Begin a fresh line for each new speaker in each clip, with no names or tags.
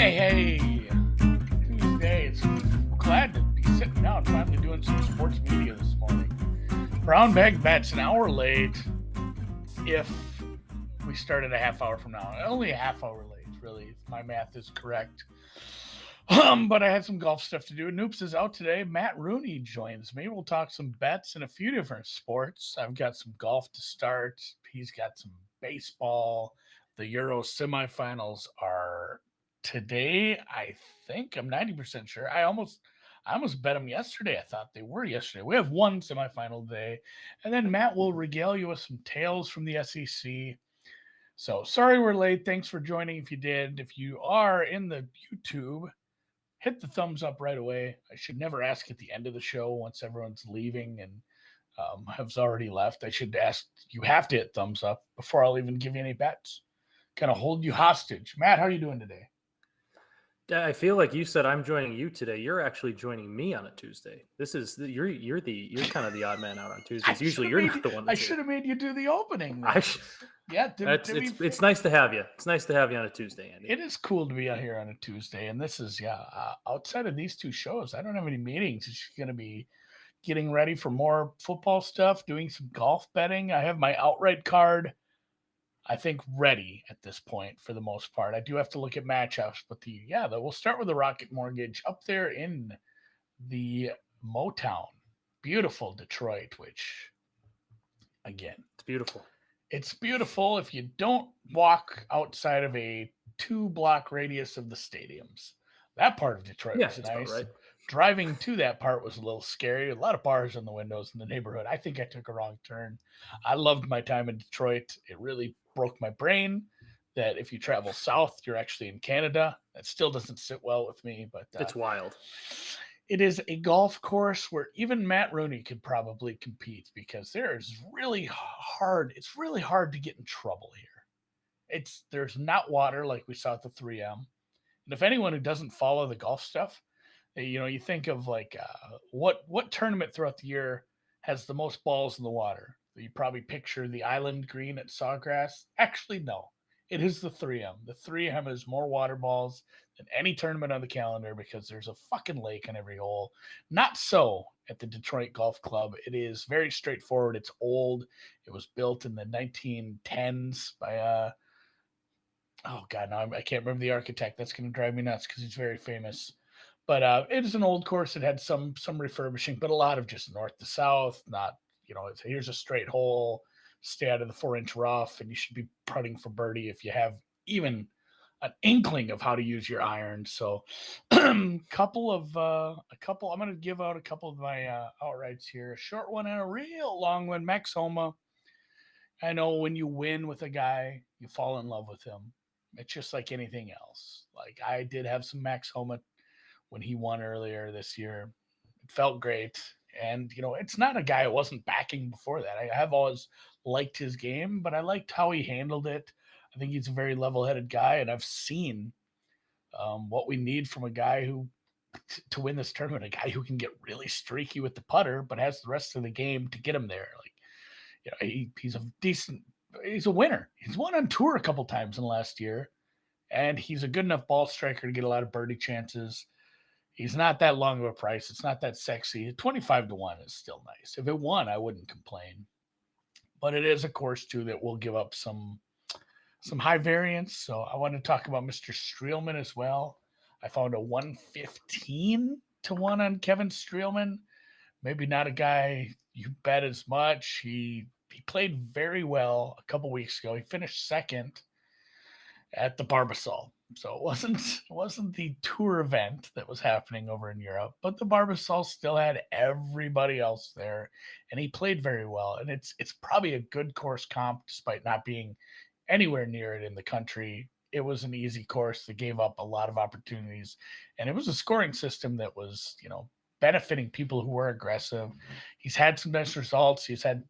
Hey, Tuesday. It's glad to be sitting down finally doing some sports media this morning. Brown bag bets, an hour late if we started a half hour from now. Only a half hour late, really, if my math is correct. But I had some golf stuff to do. Noops is out today. Matt Rooney joins me. We'll talk some bets in a few different sports. I've got some golf to start. He's got some baseball. The Euro semifinals are today. I think I'm 90% sure. I almost bet them yesterday. I thought they were yesterday. We have one semifinal today, and then Matt will regale you with some tales from the SEC. So sorry we're late. Thanks for joining. If you did, if you are in the YouTube, hit the thumbs up right away. I should never ask at the end of the show once everyone's leaving and has already left. I should ask, you have to hit thumbs up before I'll even give you any bets. Kind of hold you hostage. Matt, how are you doing today?
I feel like you said I'm joining you today. You're actually joining me on a Tuesday. You're kind of the odd man out on Tuesdays. Usually you're not the one.
I should have made you do the opening.
It's nice to have you. It's nice to have you on a Tuesday, Andy.
It is cool to be out here on a Tuesday, and this is outside of these two shows, I don't have any meetings. It's going to be getting ready for more football stuff, doing some golf betting. I have my outright card, I think, ready at this point for the most part. I do have to look at matchups, but we'll start with the Rocket Mortgage up there in the Motown, beautiful Detroit, which, again,
it's beautiful.
It's beautiful if you don't walk outside of a 2-block radius of the stadiums. That part of Detroit was nice. Right. Driving to that part was a little scary. A lot of bars on the windows in the neighborhood. I think I took a wrong turn. I loved my time in Detroit. It really broke my brain that if you travel south, you're actually in Canada. That still doesn't sit well with me, but
it's wild.
It is a golf course where even Matt Rooney could probably compete because it's really hard to get in trouble here. There's not water like we saw at the 3M. And if anyone who doesn't follow the golf stuff, you think of like what tournament throughout the year has the most balls in the water? You probably picture the Island Green at Sawgrass. Actually, no. It is the 3M. The 3M has more water balls than any tournament on the calendar because there's a fucking lake on every hole. Not so at the Detroit Golf Club. It is very straightforward. It's old. It was built in the 1910s by oh god, no, I can't remember the architect. That's going to drive me nuts because he's very famous. But it is an old course. It had some refurbishing, but a lot of just north to south. Not here's a straight hole. Stay out of the 4-inch rough, and you should be putting for birdie if you have even an inkling of how to use your iron. So I'm going to give out a couple of my outrights here. A short one and a real long one. Max Homa. I know when you win with a guy, you fall in love with him. It's just like anything else. Like I did have some Max Homa when he won earlier this year. It felt great. And, it's not a guy I wasn't backing before that. I have always liked his game, but I liked how he handled it. I think he's a very level-headed guy, and I've seen what we need from a guy who, to win this tournament, a guy who can get really streaky with the putter, but has the rest of the game to get him there. Like, he's a winner. He's won on tour a couple times in the last year, and he's a good enough ball striker to get a lot of birdie chances. He's not that long of a price. It's not that sexy. 25-1 is still nice. If it won, I wouldn't complain. But it is a course, too, that will give up some high variance. So I want to talk about Mr. Streelman as well. I found a 115-1 on Kevin Streelman. Maybe not a guy you bet as much. He played very well a couple weeks ago. He finished second at the Barbasol. So it wasn't the tour event that was happening over in Europe, but the Barbasol still had everybody else there, and he played very well. And it's probably a good course comp, despite not being anywhere near it in the country. It was an easy course that gave up a lot of opportunities, and it was a scoring system that was, benefiting people who were aggressive. He's had some nice results. He's had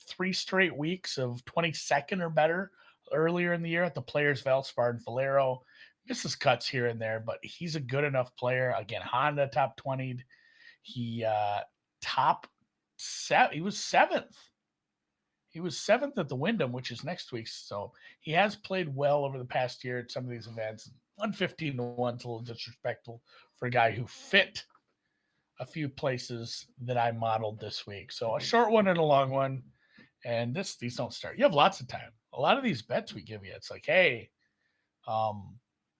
3 straight weeks of 22nd or better earlier in the year at the Players Valspar and Valero. Misses cuts here and there, but he's a good enough player. Again, Honda top 20'd. He he was 7th. He was 7th at the Wyndham, which is next week. So he has played well over the past year at some of these events. 115 to 1's a little disrespectful for a guy who fit a few places that I modeled this week. So a short one and a long one. And these don't start. You have lots of time. A lot of these bets we give you, it's like, hey, um,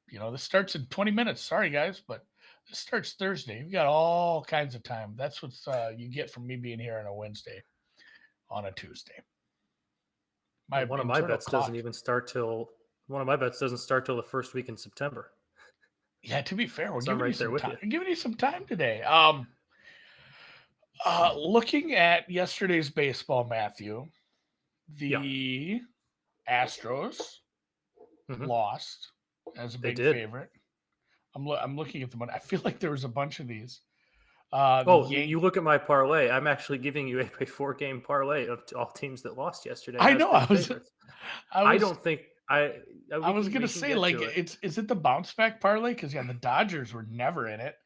this starts in 20 minutes. Sorry, guys, but this starts Thursday. You've got all kinds of time. That's what you get from me being here on a Wednesday, on a Tuesday. My
One of my
internal
bets doesn't
clock.
even start till one of my bets doesn't start till the first week in September.
Yeah, to be fair, we're
So I'm
giving you
right there
some
with
time.
you.
We're giving you some time today. Looking at yesterday's baseball, Matthew,
Yeah.
the Astros
Hmm.
lost as a
They
big
did.
favorite. I'm looking at the money. I feel like there was a bunch of these. The
Oh, you
Yankees.
look at my parlay. I'm actually giving you a 4-game parlay of all teams that lost yesterday
I
as
know.
big favorites.
I
I
was
don't think
I
we
was
can
gonna say,
get
like,
to it.
is it the bounce back parlay? Because yeah, the Dodgers were never in it.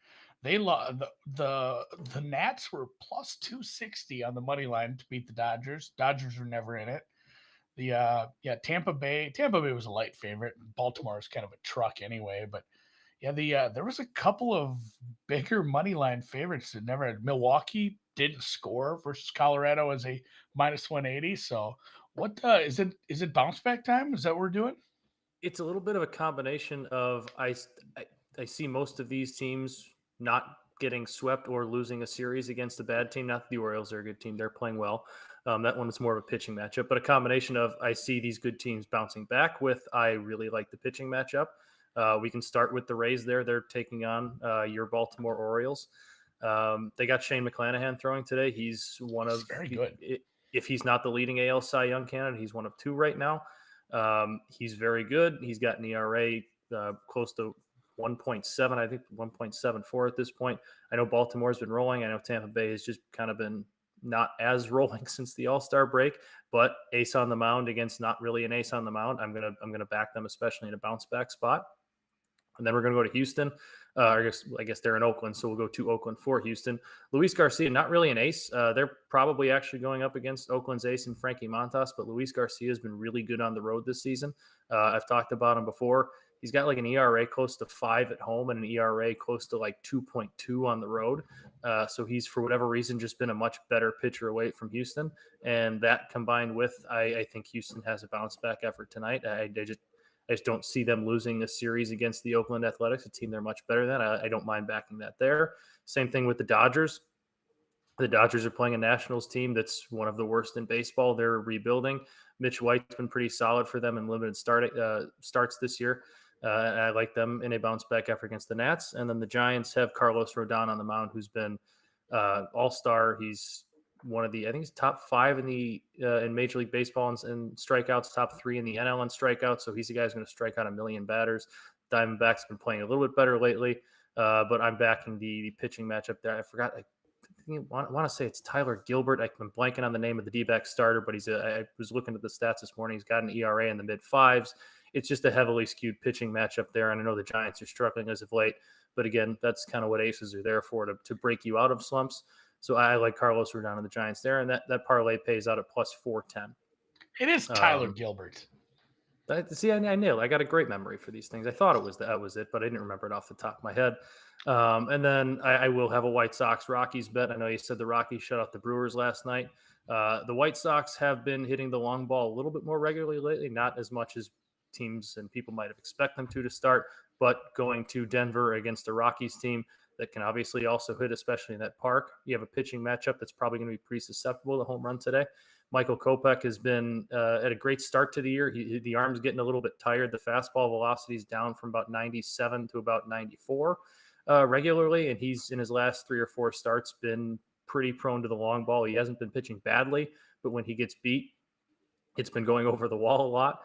They lost the Nats were plus 260 on the money line to beat the Dodgers. Dodgers were never in it. The Tampa Bay was a light favorite. Baltimore is kind of a truck anyway, but yeah, there was a couple of bigger money line favorites that never had. Milwaukee didn't score versus Colorado as a minus 180. So what is it bounce back time? Is that what we're doing?
It's a little bit of a combination of I see most of these teams not getting swept or losing a series against a bad team. Not that the Orioles are a good team; they're playing well. That one is more of a pitching matchup, but a combination of I see these good teams bouncing back with I really like the pitching matchup. We can start with the Rays there. They're taking on your Baltimore Orioles. They got Shane McClanahan throwing today. He's one
It's
of,
very good.
if he's not the leading AL Cy Young candidate, he's one of two right now. He's very good. He's got an ERA close to 1.7, I think 1.74 at this point. I know Baltimore's been rolling. I know Tampa Bay has just kind of been not as rolling since the All-Star break, but ace on the mound against not really an ace on the mound. I'm gonna back them, especially in a bounce back spot. And then we're going to go to Houston. I guess they're in Oakland, so we'll go to Oakland for Houston. Luis Garcia, not really an ace. They're probably actually going up against Oakland's ace and Frankie Montas, but Luis Garcia has been really good on the road this season. I've talked about him before. He's got like an ERA close to 5 at home and an ERA close to like 2.2 on the road. So he's, for whatever reason, just been a much better pitcher away from Houston. And that combined with, I think Houston has a bounce back effort tonight. I just don't see them losing a series against the Oakland Athletics, a team they're much better than. I don't mind backing that there. Same thing with the Dodgers. The Dodgers are playing a Nationals team that's one of the worst in baseball. They're rebuilding. Mitch White's been pretty solid for them in limited starts this year. I like them in a bounce back effort against the Nats. And then the Giants have Carlos Rodon on the mound, who's been all-star. He's one of the, I think he's top 5 in Major League Baseball in strikeouts, top 3 in the NL in strikeouts. So he's the guy who's going to strike out a million batters. Diamondbacks been playing a little bit better lately, but I'm backing the pitching matchup there. I forgot. I want to say it's Tyler Gilbert. I've been blanking on the name of the D-back starter, but I was looking at the stats this morning. He's got an ERA in the mid 5s. It's just a heavily skewed pitching matchup there, and I know the Giants are struggling as of late. But again, that's kind of what aces are there for, to break you out of slumps. So I like Carlos Rodon and the Giants there, and that parlay pays out at plus 410.
It is Tyler Gilbert.
See, I nailed it. I got a great memory for these things. I thought that was it, but I didn't remember it off the top of my head. And then I will have a White Sox Rockies bet. I know you said the Rockies shut out the Brewers last night. The White Sox have been hitting the long ball a little bit more regularly lately, not as much as teams and people might have expected them to start, but going to Denver against a Rockies team that can obviously also hit, especially in that park. You have a pitching matchup that's probably going to be pretty susceptible to home run today. Michael Kopech has been at a great start to the year. The arm's getting a little bit tired. The fastball velocity is down from about 97 to about 94 regularly, and he's in his last 3 or 4 starts been pretty prone to the long ball. He hasn't been pitching badly, but when he gets beat, it's been going over the wall a lot.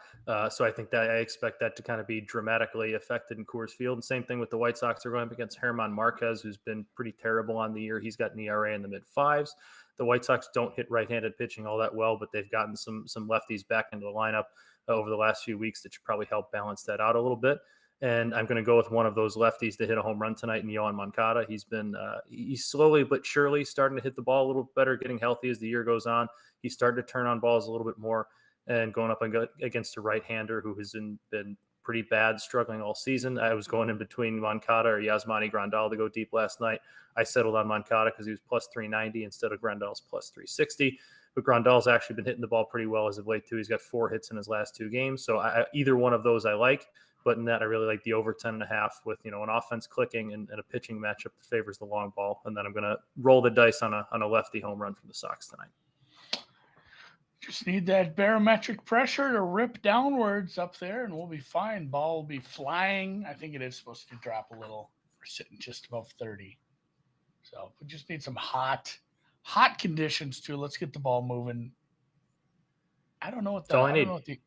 So I think that I expect that to kind of be dramatically affected in Coors Field. And same thing with the White Sox. They're going up against German Marquez, who's been pretty terrible on the year. He's got an ERA in the mid 5s. The White Sox don't hit right-handed pitching all that well, but they've gotten some lefties back into the lineup over the last few weeks that should probably help balance that out a little bit. And I'm going to go with one of those lefties to hit a home run tonight in Yohan Moncada. He's slowly but surely starting to hit the ball a little better, getting healthy as the year goes on. He's starting to turn on balls a little bit more, and going up against a right-hander who has been pretty bad, struggling all season. I was going in between Moncada or Yasmani Grandal to go deep last night. I settled on Moncada because he was plus 390 instead of Grandal's plus 360. But Grandal's actually been hitting the ball pretty well as of late, too. He's got 4 hits in his last 2 games. So either one of those I like. But in that, I really like the over 10.5 with, an offense clicking and a pitching matchup that favors the long ball. And then I'm going to roll the dice on a lefty home run from the Sox tonight.
Just need that barometric pressure to rip downwards up there, and we'll be fine. Ball will be flying. I think it is supposed to drop a little. We're sitting just above 30. So we just need some hot conditions too. Let's get the ball moving. I don't know what the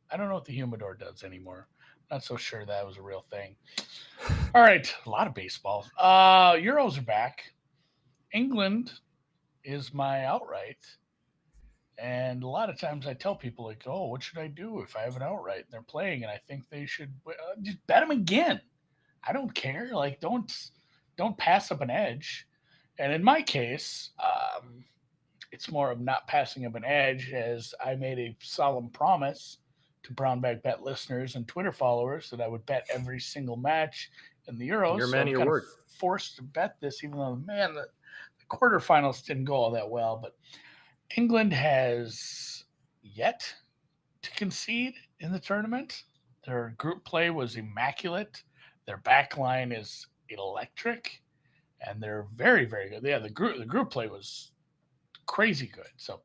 humidor does anymore. Not so sure that was a real thing. All right, a lot of baseball. Euros are back. England is my outright. And a lot of times I tell people, like, oh, what should I do if I have an outright? And they're playing, and I think they should just bet them again. I don't care. Like, don't pass up an edge. And in my case, it's more of not passing up an edge, as I made a solemn promise to Brown Bag Bet listeners and Twitter followers that I would bet every single match in the Euros.
You're a man of your word.
Forced to bet this, even though, man, the quarterfinals didn't go all that well. But England has yet to concede in the tournament. Their group play was immaculate. Their back line is electric, and they're very, very good. Yeah, the group play was crazy good. So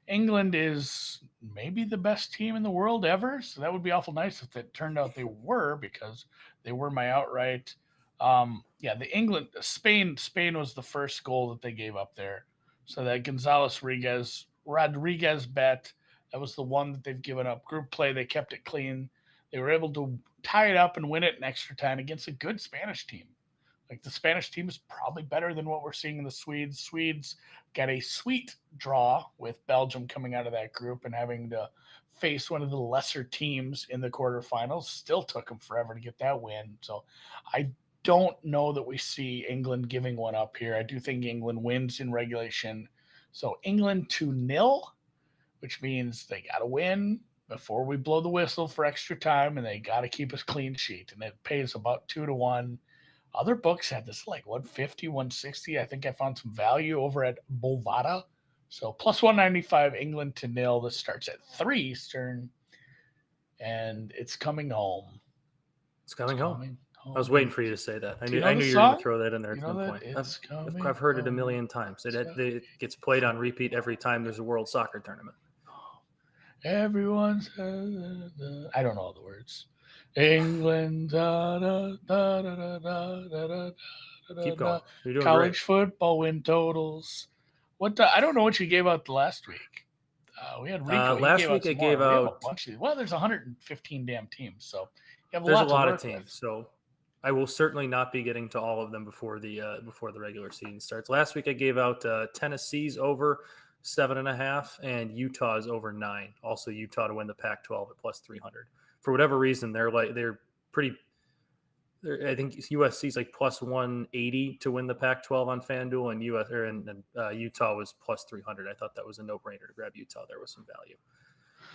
England is maybe the best team in the world ever. So that would be awful nice if it turned out they were, because they were my outright. Spain was the first goal that they gave up there. So that Gonzalez Rodriguez bet, that was the one that they've given up. Group play, they kept it clean. They were able to tie it up and win it in extra time against a good Spanish team. Like, the Spanish team is probably better than what we're seeing in the Swedes. Swedes got a sweet draw with Belgium coming out of that group and having to face one of the lesser teams in the quarterfinals. Still took them forever to get that win. So I don't know that we see England giving one up here. I do think England wins in regulation. So England 2-0, which means they got to win before we blow the whistle for extra time, and they got to keep us clean sheet. And it pays about 2-1. Other books had this like 150, 160. I think I found some value over at Bovada. So plus 195, England 2-0. This starts at 3 Eastern, and it's coming home.
It's coming home. I was waiting for you to say that. I knew you were going to throw that in there at some point. I've heard it a million times. It gets played on repeat every time there's a World Soccer tournament.
Everyone says, I don't know all the words. England, da, da, da, da, da, da, da,
keep going. You're doing
college
great.
Football win totals. I don't know what you gave out the last week. We had Rico.
Last week I gave out.
There's 115 damn teams, so you have
there's a lot
of
teams. So I will certainly not be getting to all of them before the regular season starts. Last week I gave out Tennessee's over 7.5 and Utah's over 9. Also Utah to win the Pac-12 at plus 300. For whatever reason, they're pretty. I think USC's like plus 180 to win the Pac-12 on FanDuel, and Utah was plus 300. I thought that was a no-brainer to grab Utah. There was some value.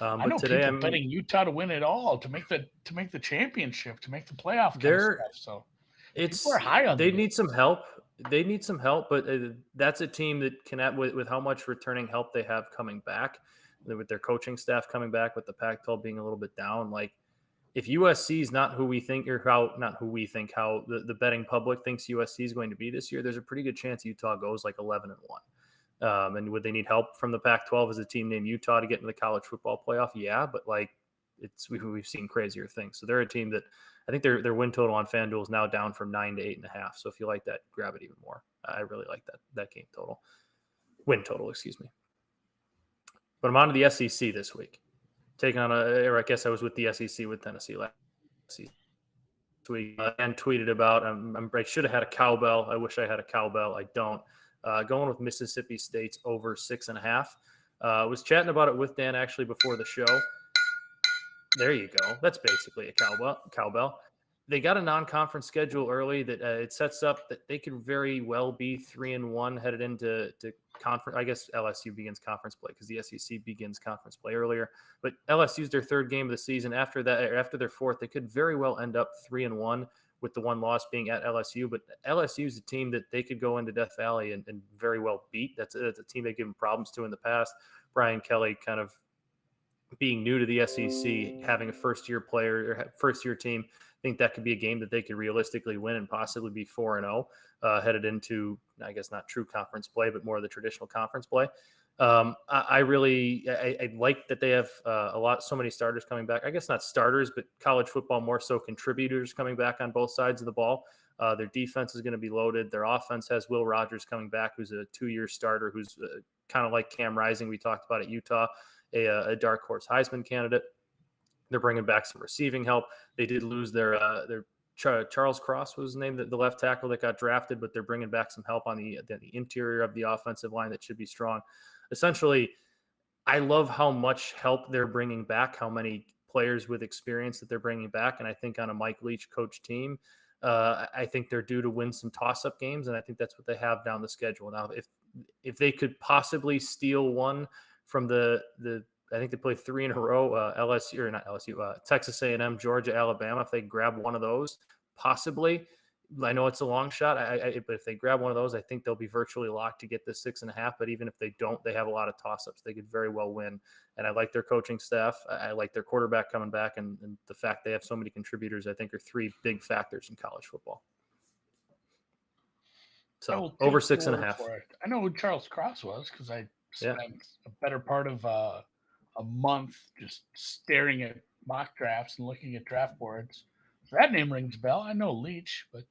I know today I'm betting Utah to win it all, to make the championship, to make the playoff. So people are high on.
They need some help. But that's a team that can, with how much returning help they have coming back, with their coaching staff coming back, with the Pac-12 being a little bit down. Like, if USC is not who we think, or how the betting public thinks USC is going to be this year, there's a pretty good chance Utah goes like 11-1. And would they need help from the Pac-12 as a team named Utah to get into the college football playoff? Yeah, but like we've seen crazier things. So they're a team that I think their win total on FanDuel is now down from 9 to 8.5. So if you like that, grab it even more. I really like that game total, win total, excuse me. But I'm on to the SEC this week. Taking on I guess I was with the SEC with Tennessee last week and tweeted about. I should have had a cowbell. I wish I had a cowbell. I don't. Going with Mississippi State's over 6.5. Was chatting about it with Dan actually before the show. There you go. That's basically a cowbell. they got a non-conference schedule early that it sets up that they could very well be 3-1 headed into conference. I guess LSU begins conference play because the SEC begins conference play earlier. But LSU's their third game of the season. After that, or after their fourth, they could very well end up 3-1 with the one loss being at LSU. But LSU is a team that they could go into Death Valley and very well beat. That's a team they've given problems to in the past. Brian Kelly kind of being new to the SEC, having a first-year player or first-year team, I think that could be a game that they could realistically win and possibly be 4-0 headed into, I guess, not true conference play, but more of the traditional conference play. I like that they have so many starters coming back. I guess not starters, but college football more so contributors coming back on both sides of the ball. Their defense is going to be loaded. Their offense has Will Rogers coming back, who's a 2-year starter, who's kind of like Cam Rising we talked about at Utah, a dark horse Heisman candidate. They're bringing back some receiving help. They did lose their Charles Cross was his name, the left tackle that got drafted, but they're bringing back some help on the interior of the offensive line that should be strong. Essentially, I love how much help they're bringing back, how many players with experience that they're bringing back, and I think on a Mike Leach coach team, I think they're due to win some toss-up games, and I think that's what they have down the schedule. Now, if they could possibly steal one from the I think they play 3 in a row, LSU or not LSU, Texas A&M, Georgia, Alabama. If they grab one of those, possibly, I know it's a long shot, but if they grab one of those, I think they'll be virtually locked to get the 6.5. But even if they don't, they have a lot of toss-ups. They could very well win. And I like their coaching staff. I like their quarterback coming back, and the fact they have so many contributors, I think, are 3 big factors in college football. So over 6.5.
I know who Charles Cross was because I spent a better part of a month just staring at mock drafts and looking at draft boards. So that name rings a bell. I know Leach, but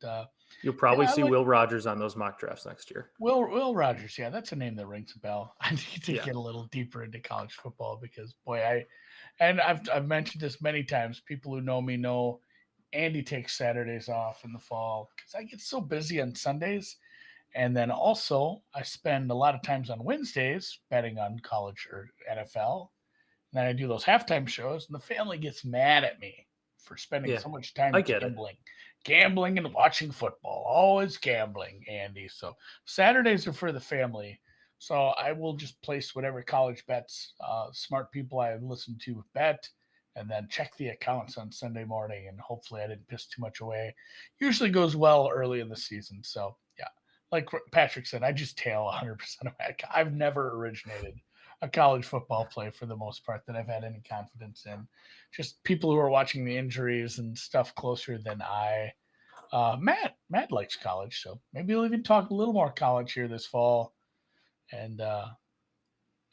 you'll probably see Will Rogers on those mock drafts next year.
Will Rogers, yeah, that's a name that rings a bell. I need to get a little deeper into college football because, boy, I've mentioned this many times. People who know me know Andy takes Saturdays off in the fall because I get so busy on Sundays. And then also I spend a lot of times on Wednesdays betting on college or NFL. And then I do those halftime shows, and the family gets mad at me for spending so much time gambling and watching football. Always gambling, Andy. So Saturdays are for the family. So I will just place whatever college bets smart people I listen to bet, and then check the accounts on Sunday morning, and hopefully I didn't piss too much away. Usually goes well early in the season. So, yeah, like Patrick said, I just tail 100% of it. I've never originated a college football play for the most part that I've had any confidence in. Just people who are watching the injuries and stuff closer than I. Matt likes college, so maybe we'll even talk a little more college here this fall. And I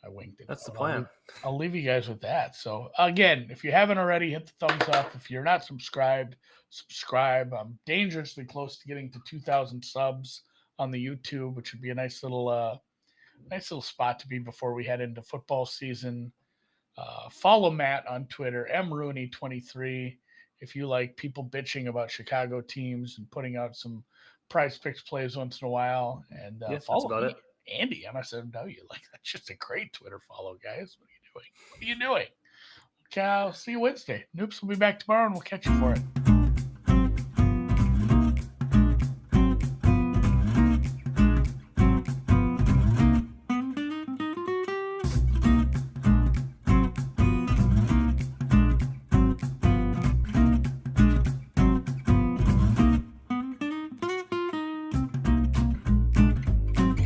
winked it.
That's the plan.
I'll leave you guys with that. So again, if you haven't already, hit the thumbs up. If you're not subscribed, subscribe. I'm dangerously close to getting to 2,000 subs on the YouTube, which would be a nice little spot to be before we head into football season. Follow Matt on Twitter, mrooney23. If you like people bitching about Chicago teams and putting out some prize picks plays once in a while. And follow me, Andy, MSMW. Like, that's just a great Twitter follow, guys. What are you doing? Okay, I'll see you Wednesday. Noops will be back tomorrow, and we'll catch you for it.